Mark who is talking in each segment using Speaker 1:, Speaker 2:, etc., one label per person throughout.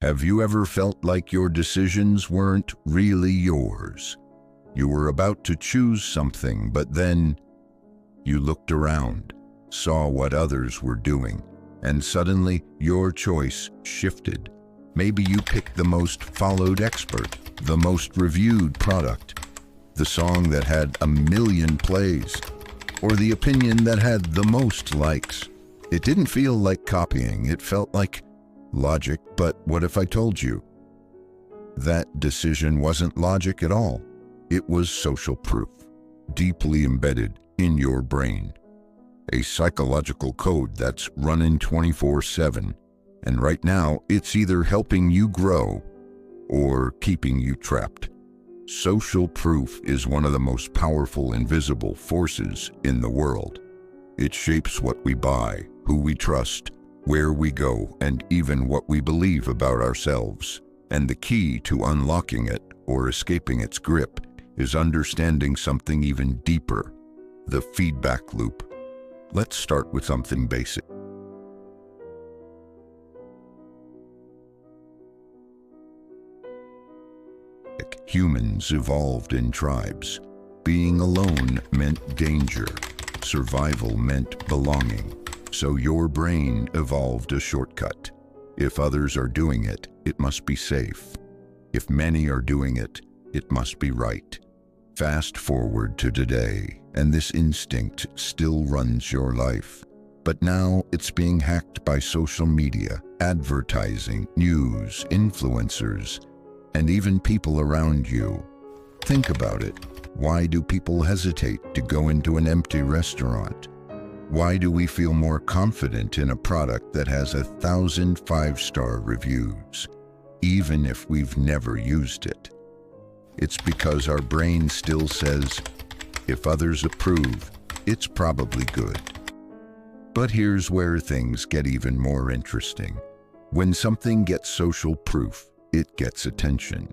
Speaker 1: Have you ever felt like your decisions weren't really yours? You were about to choose something, but then you looked around, saw what others were doing, and suddenly your choice shifted. Maybe you picked the most followed expert, the most reviewed product, the song that had 1 million plays, or the opinion that had the most likes. It didn't feel like copying, it felt like logic. But what if I told you that decision wasn't logic at all? It was social proof, deeply embedded in your brain. A psychological code that's running 24/7. And right now, it's either helping you grow or keeping you trapped. Social proof is one of the most powerful invisible forces in the world. It shapes what we buy, who we trust, where we go, and even what we believe about ourselves. And the key to unlocking it or escaping its grip is understanding something even deeper: the feedback loop. Let's start with something basic. Humans evolved in tribes. Being alone meant danger. Survival meant belonging. So your brain evolved a shortcut. If others are doing it, it must be safe. If many are doing it, it must be right. Fast forward to today, and this instinct still runs your life. But now it's being hacked by social media, advertising, news, influencers, and even people around you. Think about it. Why do people hesitate to go into an empty restaurant? Why do we feel more confident in a product that has 1,000 5-star reviews, even if we've never used it? It's because our brain still says, if others approve, it's probably good. But here's where things get even more interesting. When something gets social proof, it gets attention.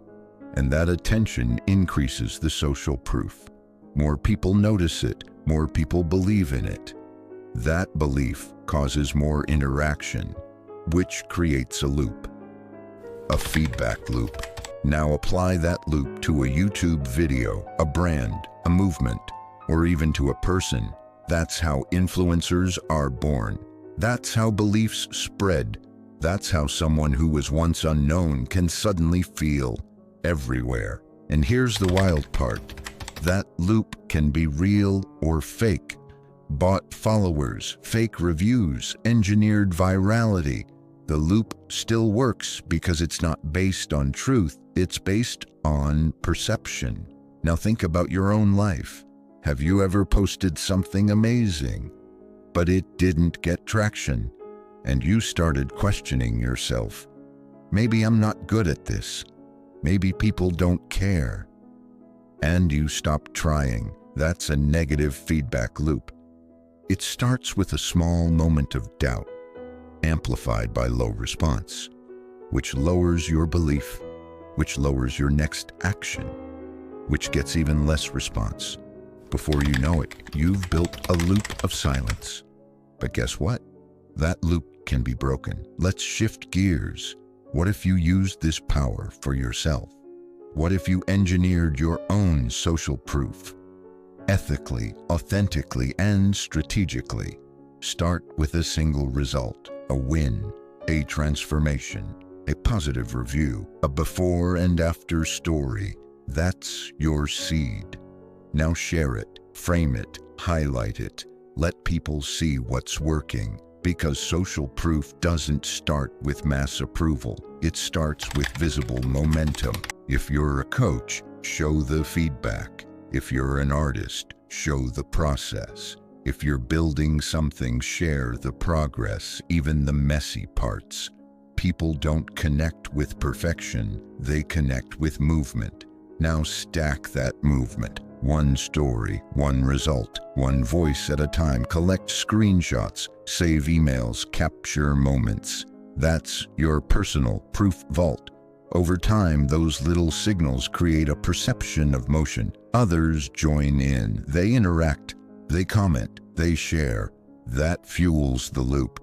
Speaker 1: And that attention increases the social proof. More people notice it, more people believe in it. That belief causes more interaction, which creates a loop, a feedback loop. Now apply that loop to a YouTube video, a brand, a movement, or even to a person. That's how influencers are born. That's how beliefs spread. That's how someone who was once unknown can suddenly feel everywhere. And here's the wild part. That loop can be real or fake. Bought followers, fake reviews, engineered virality. The loop still works because it's not based on truth, it's based on perception. Now think about your own life. Have you ever posted something amazing, but it didn't get traction, and you started questioning yourself? Maybe I'm not good at this. Maybe people don't care. And you stop trying. That's a negative feedback loop. It starts with a small moment of doubt, amplified by low response, which lowers your belief, which lowers your next action, which gets even less response. Before you know it, you've built a loop of silence. But guess what? That loop can be broken. Let's shift gears. What if you used this power for yourself? What if you engineered your own social proof? Ethically, authentically, and strategically. Start with a single result, a win, a transformation, a positive review, a before and after story. That's your seed. Now share it, frame it, highlight it. Let people see what's working. Because social proof doesn't start with mass approval. It starts with visible momentum. If you're a coach, show the feedback. If you're an artist, show the process. If you're building something, share the progress, even the messy parts. People don't connect with perfection, they connect with movement. Now stack that movement. One story, one result, one voice at a time. Collect screenshots, save emails, capture moments. That's your personal proof vault. Over time, those little signals create a perception of motion. Others join in. They interact. They comment. They share. That fuels the loop.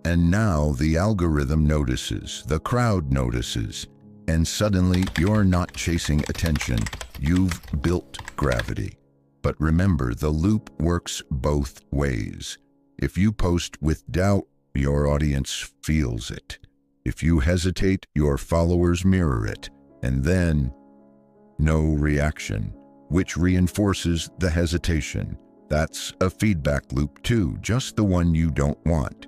Speaker 1: And now the algorithm notices, the crowd notices, and suddenly you're not chasing attention, you've built gravity. But remember, the loop works both ways. If you post with doubt, your audience feels it. If you hesitate, your followers mirror it. And then, no reaction, which reinforces the hesitation. That's a feedback loop too, just the one you don't want.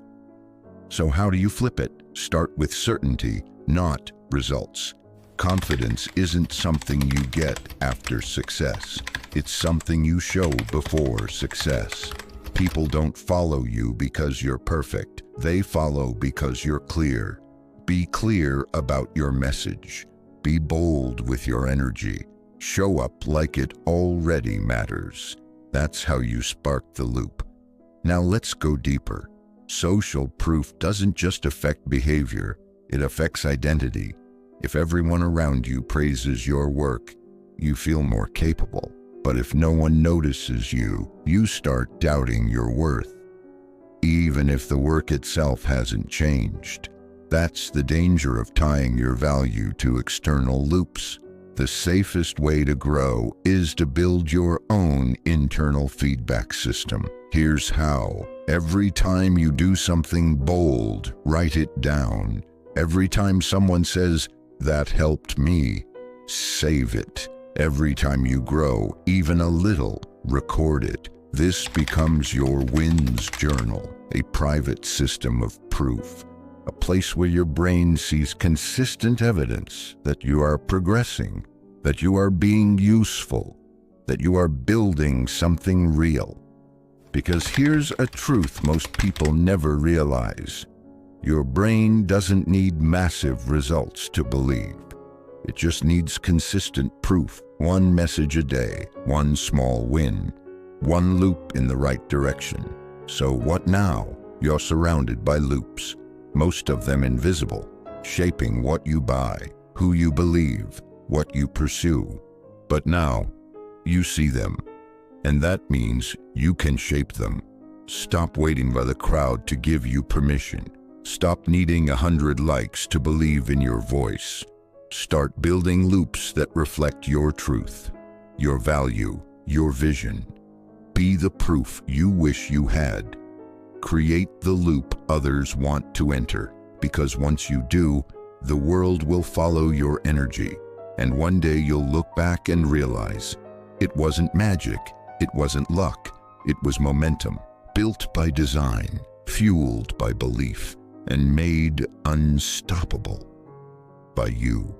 Speaker 1: So how do you flip it? Start with certainty, not results. Confidence isn't something you get after success. It's something you show before success. People don't follow you because you're perfect. They follow because you're clear. Be clear about your message. Be bold with your energy. Show up like it already matters. That's how you spark the loop. Now let's go deeper. Social proof doesn't just affect behavior, it affects identity. If everyone around you praises your work, you feel more capable. But if no one notices you, you start doubting your worth, even if the work itself hasn't changed. That's the danger of tying your value to external loops. The safest way to grow is to build your own internal feedback system. Here's how. Every time you do something bold, write it down. Every time someone says, "That helped me," save it. Every time you grow, even a little, record it. This becomes your wins journal, a private system of proof, a place where your brain sees consistent evidence that you are progressing, that you are being useful, that you are building something real. Because here's a truth most people never realize. Your brain doesn't need massive results to believe. It just needs consistent proof. One message a day, one small win, one loop in the right direction. So what now? You're surrounded by loops, most of them invisible, shaping what you buy, who you believe, what you pursue. But now, you see them, and that means you can shape them. Stop waiting by the crowd to give you permission. Stop needing 100 likes to believe in your voice. Start building loops that reflect your truth, your value, your vision. Be the proof you wish you had. Create the loop others want to enter, because once you do, the world will follow your energy. And one day you'll look back and realize it wasn't magic, it wasn't luck, it was momentum, built by design, fueled by belief, and made unstoppable by you.